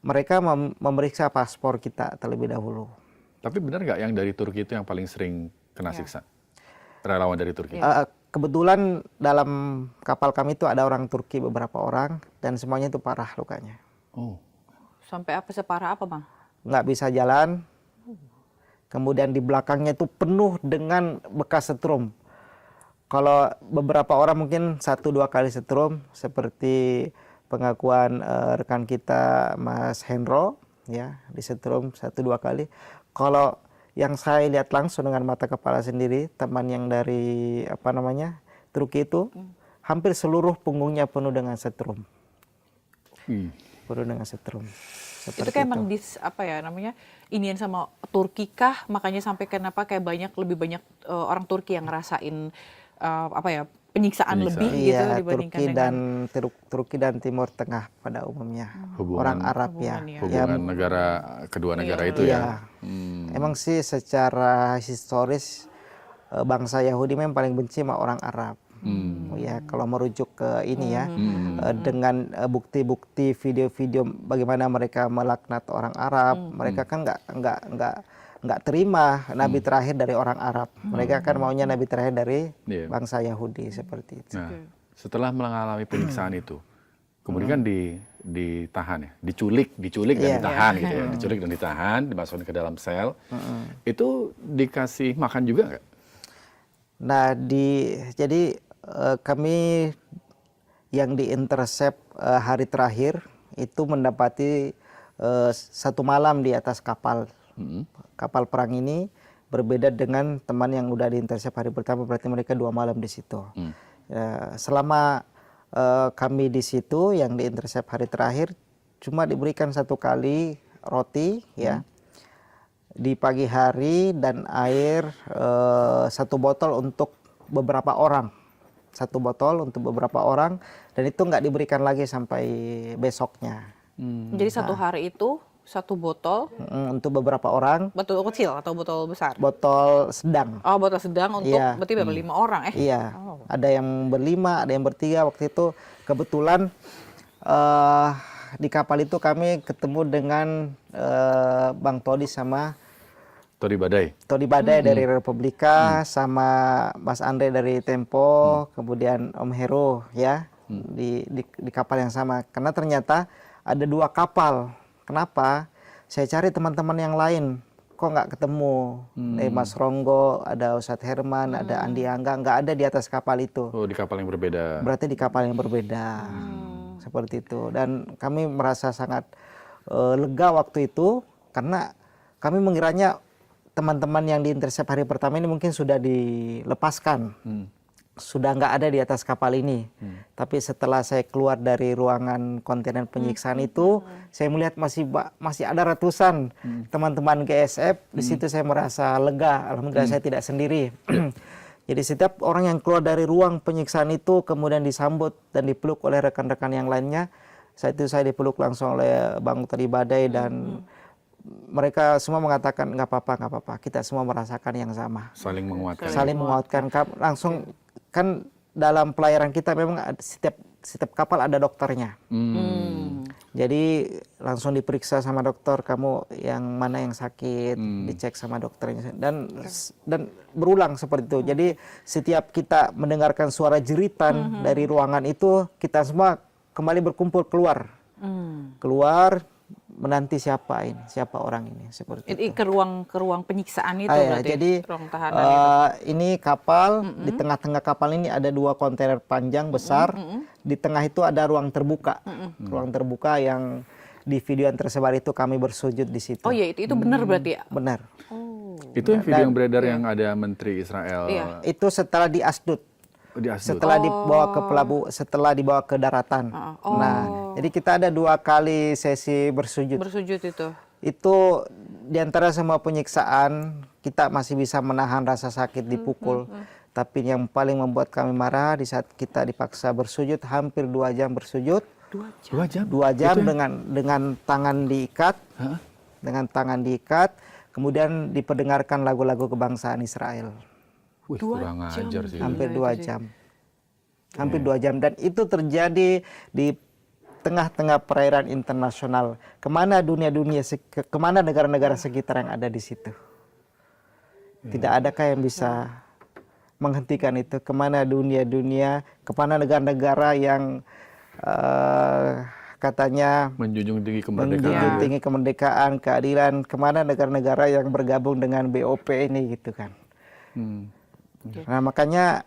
mereka memeriksa paspor kita terlebih dahulu. Tapi benar nggak yang dari Turki itu yang paling sering kena siksa? Relawan dari Turki? Kebetulan dalam kapal kami itu ada orang Turki beberapa orang dan semuanya itu parah lukanya. Oh. Sampai separah apa, Bang? Nggak bisa jalan. Kemudian di belakangnya itu penuh dengan bekas setrum. Kalau beberapa orang mungkin 1-2 kali setrum, seperti pengakuan rekan kita Mas Hendro, ya disetrum 1-2 kali. Kalau yang saya lihat langsung dengan mata kepala sendiri, teman yang dari Turki itu, hampir seluruh punggungnya penuh dengan setrum. Penuh dengan setrum. Itu kayak emang inian sama Turki kah? Makanya sampai kenapa kayak lebih banyak orang Turki yang ngerasain penyiksaan lebih gitu dibandingkan Turki dan Timur Tengah pada umumnya. Hubungan, orang Arab hubungan negara kedua negara itu ya. Emang sih secara historis bangsa Yahudi memang paling benci sama orang Arab. Ya kalau merujuk ke ini ya, dengan bukti-bukti video-video bagaimana mereka melaknat orang Arab, mereka kan nggak terima nabi terakhir dari orang Arab. Mereka kan maunya nabi terakhir dari bangsa Yahudi seperti itu. Nah, setelah mengalami penyiksaan itu, kemudian ditahan ya, diculik dan ditahan gitu ya, diculik dan ditahan, dimasukkan ke dalam sel. Itu dikasih makan juga nggak? Nah, jadi kami yang diintercept hari terakhir itu mendapati 1 malam di atas kapal. Kapal perang ini berbeda dengan teman yang udah diintercept hari pertama, berarti mereka 2 malam di situ. Selama kami di situ yang diintercept hari terakhir cuma diberikan 1 kali roti ya di pagi hari dan air 1 botol untuk beberapa orang. 1 botol untuk beberapa orang dan itu nggak diberikan lagi sampai besoknya. Jadi 1 hari itu 1 botol untuk beberapa orang. Botol kecil atau botol besar? Botol sedang. Oh, botol sedang untuk berarti berapa 5 orang? Iya. Ada yang ber-5, ada yang ber-3. Waktu itu kebetulan di kapal itu kami ketemu dengan Bang Todi sama Todi Badai dari Republika, sama Mas Andre dari Tempo, kemudian Om Hero ya di kapal yang sama. Karena ternyata ada 2 kapal. Kenapa? Saya cari teman-teman yang lain, kok nggak ketemu. Mas Ronggo, ada Ustadz Herman, ada Andi Angga, nggak ada di atas kapal itu. Oh, di kapal yang berbeda. Berarti di kapal yang berbeda. Seperti itu. Dan kami merasa sangat lega waktu itu karena kami mengiranya teman-teman yang diintercept hari pertama ini mungkin sudah dilepaskan. Sudah nggak ada di atas kapal ini. Tapi setelah saya keluar dari ruangan kontainer penyiksaan itu, saya melihat masih ada ratusan teman-teman GSF. Di situ saya merasa lega. Alhamdulillah saya tidak sendiri. Jadi setiap orang yang keluar dari ruang penyiksaan itu kemudian disambut dan dipeluk oleh rekan-rekan yang lainnya. Saat itu saya dipeluk langsung oleh Bang Todi Badai dan mereka semua mengatakan nggak apa-apa, kita semua merasakan yang sama. Saling menguatkan. Saling menguatkan. Langsung kan dalam pelayaran kita memang setiap kapal ada dokternya. Jadi langsung diperiksa sama dokter, kamu yang mana yang sakit, dicek sama dokternya dan berulang seperti itu. Jadi setiap kita mendengarkan suara jeritan dari ruangan itu, kita semua kembali berkumpul keluar, keluar menanti siapa orang ini seperti Ini itu. ke ruang penyiksaan itu Ya, berarti, jadi ruang tahanan itu. ini kapal, di tengah-tengah kapal ini ada 2 kontainer panjang besar, di tengah itu ada ruang terbuka, yang di video yang tersebar itu kami bersujud di situ. Oh ya, itu benar berarti ya? Benar. Itu yang video yang beredar yang ada Menteri Israel Itu setelah di Asdod. di Asdod. Setelah dibawa ke setelah dibawa ke daratan. Nah, jadi kita ada 2 kali sesi bersujud. Bersujud itu. Itu diantara semua penyiksaan kita masih bisa menahan rasa sakit dipukul. Tapi yang paling membuat kami marah di saat kita dipaksa bersujud hampir 2 jam bersujud. 2 jam? 2 jam dengan tangan diikat. Dengan tangan diikat, kemudian diperdengarkan lagu-lagu kebangsaan Israel. Wih, kurang ajar sih. Hampir 2 jam. Hampir 2 jam. Dan itu terjadi di tengah-tengah perairan internasional. Kemana kemana negara-negara sekitar yang ada di situ? Tidak adakah yang bisa menghentikan itu? Kemana dunia-dunia, kemana negara-negara yang katanya Menjunjung tinggi menjunjung tinggi kemerdekaan, keadilan, kemana negara-negara yang bergabung dengan BOP ini gitu kan. Nah, makanya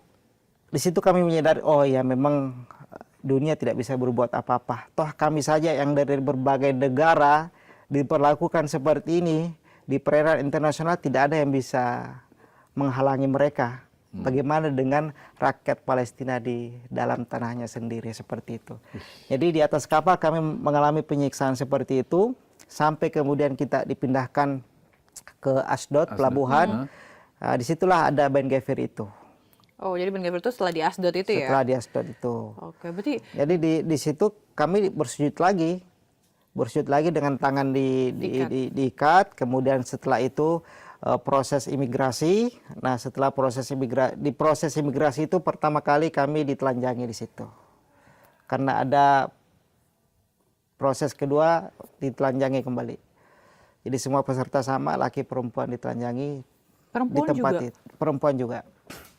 di situ kami menyadari, oh ya memang dunia tidak bisa berbuat apa-apa. Toh kami saja yang dari berbagai negara diperlakukan seperti ini, di perairan internasional tidak ada yang bisa menghalangi mereka. Bagaimana dengan rakyat Palestina di dalam tanahnya sendiri seperti itu. Jadi di atas kapal kami mengalami penyiksaan seperti itu, sampai kemudian kita dipindahkan ke Asdod, pelabuhan. Disitulah ada Ben Gvir itu. Oh, jadi Ben Gvir itu setelah di Asdod itu ya? Setelah di Asdod itu. Oke, berarti. Jadi di situ kami bersujud lagi dengan tangan diikat. Kemudian setelah itu proses imigrasi. Nah, setelah proses imigrasi itu pertama kali kami ditelanjangi di situ. Karena ada proses kedua ditelanjangi kembali. Jadi semua peserta sama, laki perempuan ditelanjangi. Perempuan di tempat juga? Perempuan juga.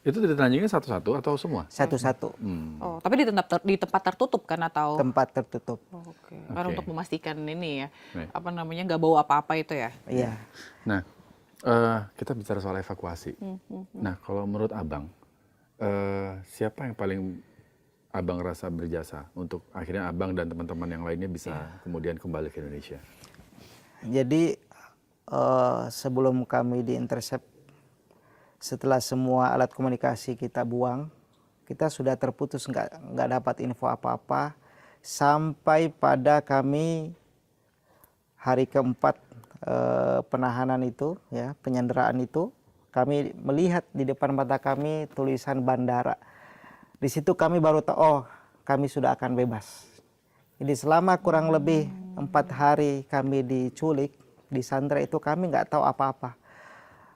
Itu ditelanjangi satu-satu atau semua? Satu-satu. Oh, tapi di tempat tertutup kan atau? Tempat tertutup. Oh, oke. Karena untuk memastikan ini ya, apa namanya, nggak bawa apa-apa itu ya? Iya. Nah, kita bicara soal evakuasi. Nah, kalau menurut Abang, siapa yang paling Abang rasa berjasa untuk akhirnya Abang dan teman-teman yang lainnya bisa kemudian kembali ke Indonesia? Jadi sebelum kami diintercept, setelah semua alat komunikasi kita buang, kita sudah terputus, nggak dapat info apa-apa sampai pada kami hari keempat penahanan itu, ya, penyanderaan itu, kami melihat di depan mata kami tulisan bandara. Di situ kami baru tahu, oh, kami sudah akan bebas. Jadi selama kurang lebih 4 hari kami diculik, disandra itu kami nggak tahu apa-apa.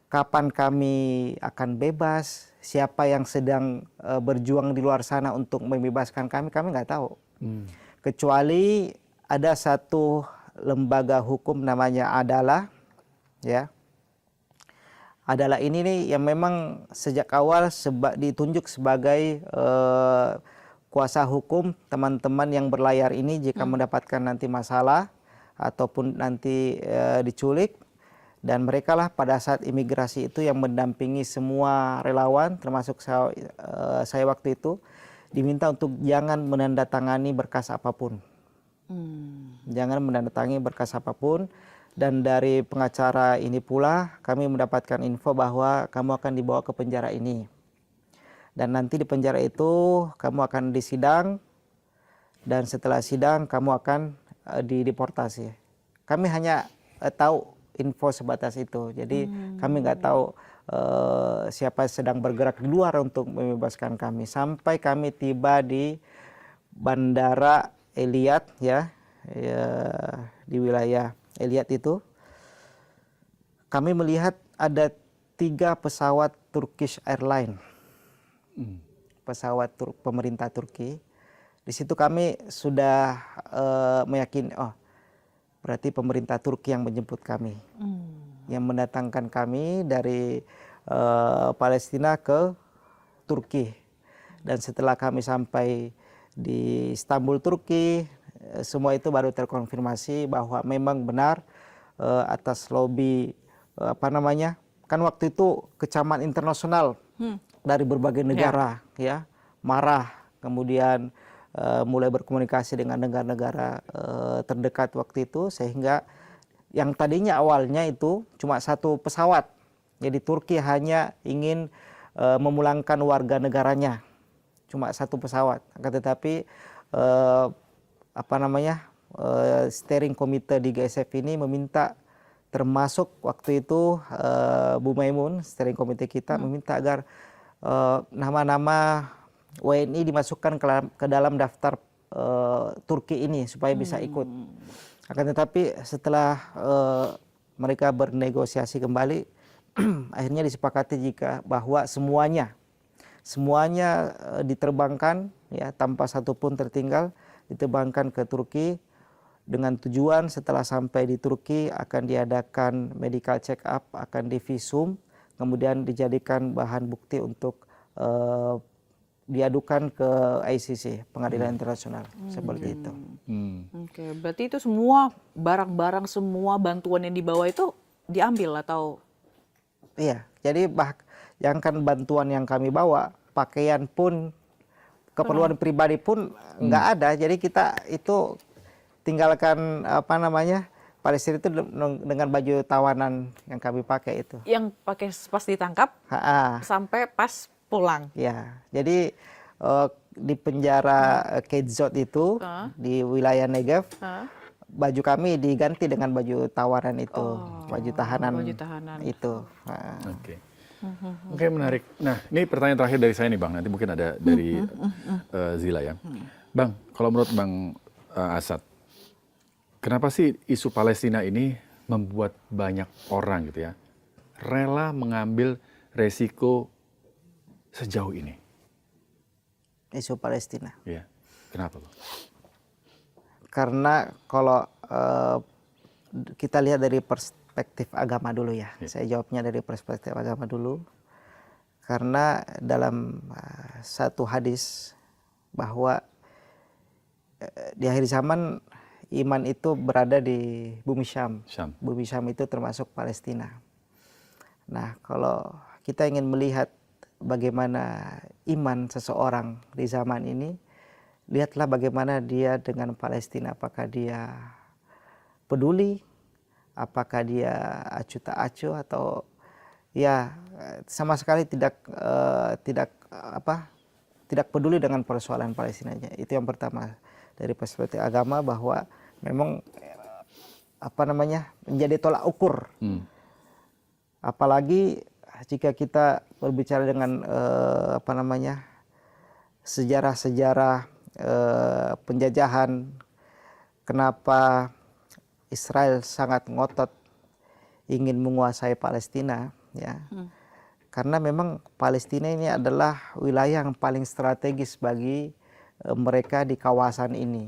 Kapan kami akan bebas, siapa yang sedang berjuang di luar sana untuk membebaskan kami nggak tahu. Kecuali ada satu lembaga hukum namanya Adalah, ya. Adalah ini nih yang memang sejak awal ditunjuk sebagai kuasa hukum teman-teman yang berlayar ini jika mendapatkan nanti masalah ataupun nanti diculik. Dan mereka lah pada saat imigrasi itu yang mendampingi semua relawan, termasuk saya waktu itu, diminta untuk jangan menandatangani berkas apapun. Jangan menandatangani berkas apapun. Dan dari pengacara ini pula kami mendapatkan info bahwa kamu akan dibawa ke penjara ini. Dan nanti di penjara itu kamu akan disidang. Dan setelah sidang kamu akan dideportasi. Kami hanya tahu info sebatas itu. Jadi kami nggak tahu siapa sedang bergerak di luar untuk membebaskan kami. Sampai kami tiba di Bandara Eilat, ya, di wilayah Eilat itu. Kami melihat ada 3 pesawat Turkish Airlines. Pesawat pemerintah Turki. Di situ kami sudah meyakini, oh, berarti pemerintah Turki yang menjemput kami, yang mendatangkan kami dari Palestina ke Turki. Dan setelah kami sampai di Istanbul, Turki, semua itu baru terkonfirmasi bahwa memang benar atas lobby kan waktu itu kecaman internasional dari berbagai negara ya marah, kemudian mulai berkomunikasi dengan negara-negara terdekat waktu itu, sehingga yang tadinya awalnya itu cuma satu pesawat, jadi Turki hanya ingin memulangkan warga negaranya cuma satu pesawat, akan tetapi steering komite di GSF ini meminta, termasuk waktu itu Bu Maimun, steering komite kita meminta agar nama-nama WNI dimasukkan ke dalam daftar Turki ini supaya bisa ikut. Akan tetapi setelah mereka bernegosiasi kembali, akhirnya disepakati bahwa semuanya diterbangkan ya tanpa satupun tertinggal, diterbangkan ke Turki dengan tujuan setelah sampai di Turki akan diadakan medical check up, akan divisum, kemudian dijadikan bahan bukti untuk diadukan ke ICC, Pengadilan Internasional, seperti itu. Oke, berarti itu semua barang-barang, semua bantuan yang dibawa itu diambil atau? Iya, jadi jangankan bantuan yang kami bawa, pakaian pun, keperluan pribadi pun nggak ada. Jadi kita itu tinggalkan Palestina itu dengan baju tawanan yang kami pakai itu. Yang pakai pas ditangkap sampai pas pulang. Ya, jadi di penjara Kedzot itu di wilayah Negev, baju kami diganti dengan baju tawanan itu, baju tahanan itu. Oke, menarik. Nah, ini pertanyaan terakhir dari saya nih Bang, nanti mungkin ada dari Zila ya. Bang, kalau menurut Bang Asad, kenapa sih isu Palestina ini membuat banyak orang gitu ya rela mengambil resiko sejauh ini? Isu Palestina. Iya, kenapa Bang? Karena kalau kita lihat dari perspektif agama dulu ya. Saya jawabnya dari perspektif agama dulu. Karena dalam satu hadis bahwa di akhir zaman iman itu berada di bumi Syam. Bumi Syam itu termasuk Palestina. Nah, kalau kita ingin melihat bagaimana iman seseorang di zaman ini, lihatlah bagaimana dia dengan Palestina. Apakah dia peduli, apakah dia acuh tak acuh, atau ya sama sekali tidak peduli dengan persoalan Palestinanya. Itu yang pertama dari perspektif agama, bahwa memang menjadi tolak ukur. Apalagi jika kita berbicara dengan sejarah-sejarah penjajahan, kenapa Israel sangat ngotot ingin menguasai Palestina, ya. Karena memang Palestina ini adalah wilayah yang paling strategis bagi mereka di kawasan ini.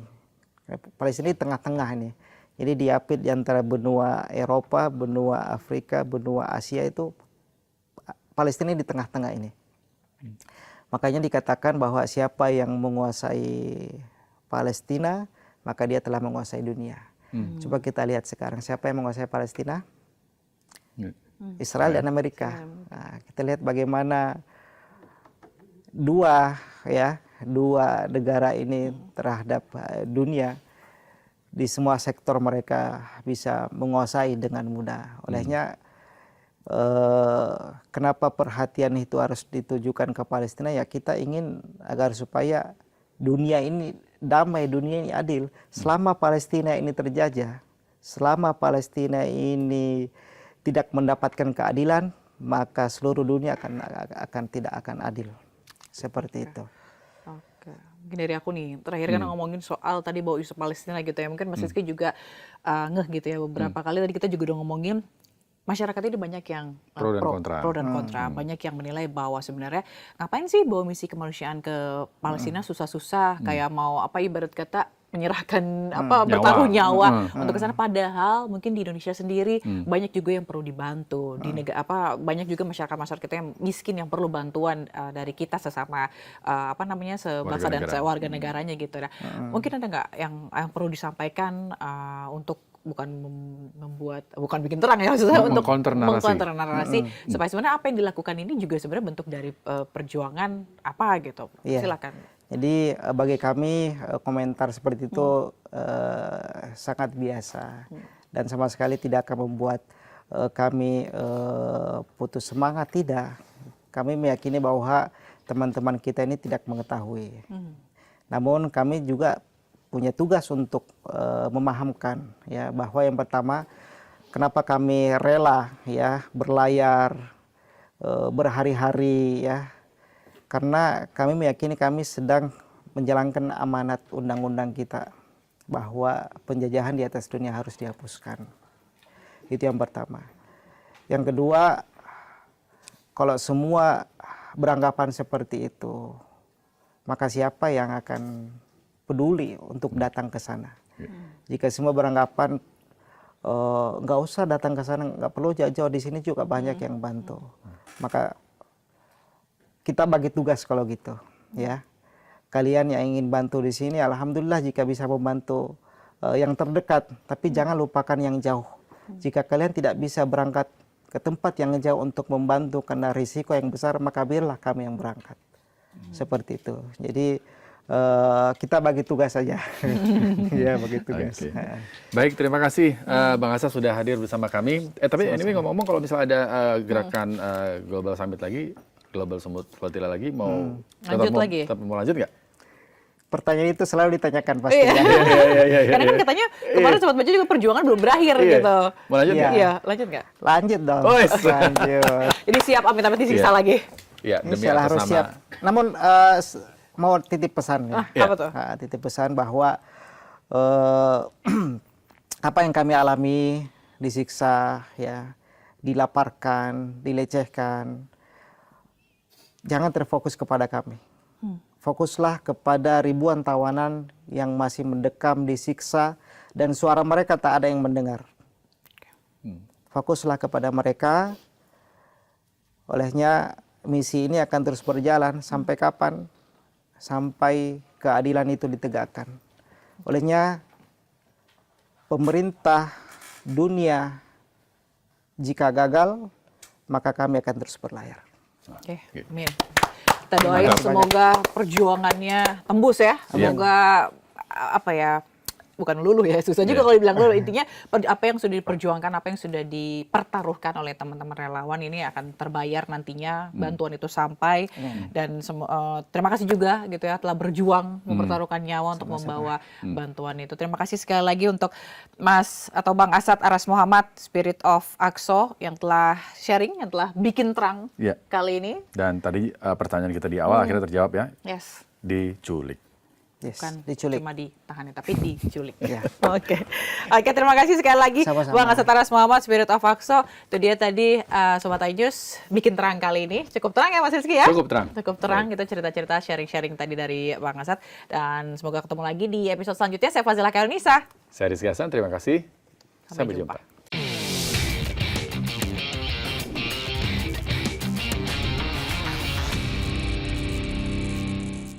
Palestina di tengah-tengah ini. Jadi diapit di antara benua Eropa, benua Afrika, benua Asia, itu Palestina di tengah-tengah ini. Makanya dikatakan bahwa siapa yang menguasai Palestina, maka dia telah menguasai dunia. Coba kita lihat sekarang, siapa yang menguasai Palestina? Israel dan Amerika. Nah, kita lihat bagaimana dua negara ini terhadap dunia, di semua sektor mereka bisa menguasai dengan mudah. Olehnya kenapa perhatian itu harus ditujukan ke Palestina? Ya, kita ingin agar supaya dunia ini damai, dunia ini adil. Selama Palestina ini terjajah, selama Palestina ini tidak mendapatkan keadilan, maka seluruh dunia tidak akan adil. Seperti itu. Oke. Mungkin dari aku nih, terakhir kan ngomongin soal tadi bahwa isu Palestina gitu ya. Mungkin Mas Rizky juga ngeh gitu ya, beberapa kali tadi kita juga udah ngomongin masyarakat ini banyak yang pro dan kontra. Banyak yang menilai bahwa sebenarnya ngapain sih bawa misi kemanusiaan ke Palestina susah-susah, kayak mau ibarat kata menyerahkan Nyawa. bertaruh nyawa untuk ke sana, padahal mungkin di Indonesia sendiri banyak juga yang perlu dibantu di negara banyak juga masyarakat kita yang miskin yang perlu bantuan dari kita sesama sebangsa dan warga negaranya gitu. Nah, mungkin ada nggak yang perlu disampaikan untuk bukan bikin terang ya, maksudnya untuk mengkonter narasi supaya sebenarnya apa yang dilakukan ini juga sebenarnya bentuk dari perjuangan apa gitu. Silakan. Jadi bagi kami komentar seperti itu sangat biasa dan sama sekali tidak akan membuat kami putus semangat, tidak. Kami meyakini bahwa teman-teman kita ini tidak mengetahui. Namun kami juga punya tugas untuk memahamkan ya bahwa yang pertama kenapa kami rela ya berlayar berhari-hari ya. Karena kami meyakini kami sedang menjalankan amanat undang-undang kita bahwa penjajahan di atas dunia harus dihapuskan. Itu yang pertama. Yang kedua, kalau semua beranggapan seperti itu, maka siapa yang akan peduli untuk datang ke sana? Jika semua beranggapan nggak usah datang ke sana, nggak perlu jauh-jauh, di sini juga banyak yang bantu, maka kita bagi tugas kalau gitu, ya. Kalian yang ingin bantu di sini, alhamdulillah jika bisa membantu yang terdekat, tapi jangan lupakan yang jauh. Jika kalian tidak bisa berangkat ke tempat yang jauh untuk membantu karena risiko yang besar, maka biarlah kami yang berangkat. Seperti itu. Jadi kita bagi tugas saja. Ya, bagi tugas. Okay. Baik, terima kasih Bang Asad sudah hadir bersama kami. Tapi anyway, ngomong-ngomong, kalau misalnya ada gerakan Global Summit lagi, Global Sumut Flotilla lagi, mau tetap mau lanjut nggak? Pertanyaan itu selalu ditanyakan pasti. Karena kan katanya kemarin Sobat Baca juga perjuangan belum berakhir gitu. Mau lanjut nggak? Iya, lanjut nggak? Lanjut dong. Lanjut. Jadi siap amit-amit disiksa lagi. Iya, demi Insyaallah atas harus nama. siap. Namun mau titip pesan ya. Apa tuh? Titip pesan bahwa apa yang kami alami, disiksa, ya, dilaparkan, dilecehkan, jangan terfokus kepada kami. Fokuslah kepada ribuan tawanan yang masih mendekam, disiksa, dan suara mereka tak ada yang mendengar. Fokuslah kepada mereka. Olehnya misi ini akan terus berjalan sampai kapan? Sampai keadilan itu ditegakkan. Olehnya pemerintah dunia jika gagal, maka kami akan terus berlayar. Oke, amin. Kita doain semoga perjuangannya tembus ya. Semoga bukan luluh ya, susah juga kalau dibilang luluh. Intinya apa yang sudah diperjuangkan, apa yang sudah dipertaruhkan oleh teman-teman relawan ini akan terbayar nantinya, bantuan itu sampai. Dan terima kasih juga gitu ya telah berjuang mempertaruhkan nyawa untuk membawa bantuan itu. Terima kasih sekali lagi untuk Mas atau Bang Asad Aras Muhammad, Spirit of Aqsa, yang telah sharing, yang telah bikin terang kali ini. Dan tadi pertanyaan kita di awal akhirnya terjawab ya. Yes. Diculik. Yes, Bukan diculik. cuma ditahan tapi diculik. Ya. Oke, terima kasih sekali lagi Sama-sama. Bang Asad Aras Muhammad, Spirit of Aqsa. Itu dia tadi Sobat iNews bikin terang kali ini. Cukup terang ya Mas Rizky ya? Cukup terang. Cukup terang gitu cerita-cerita sharing-sharing tadi dari Bang Asad. Dan semoga ketemu lagi di episode selanjutnya. Saya Fazila Kairunisa. Saya Rizky Hasan, terima kasih. Sampai Sampai jumpa. jumpa.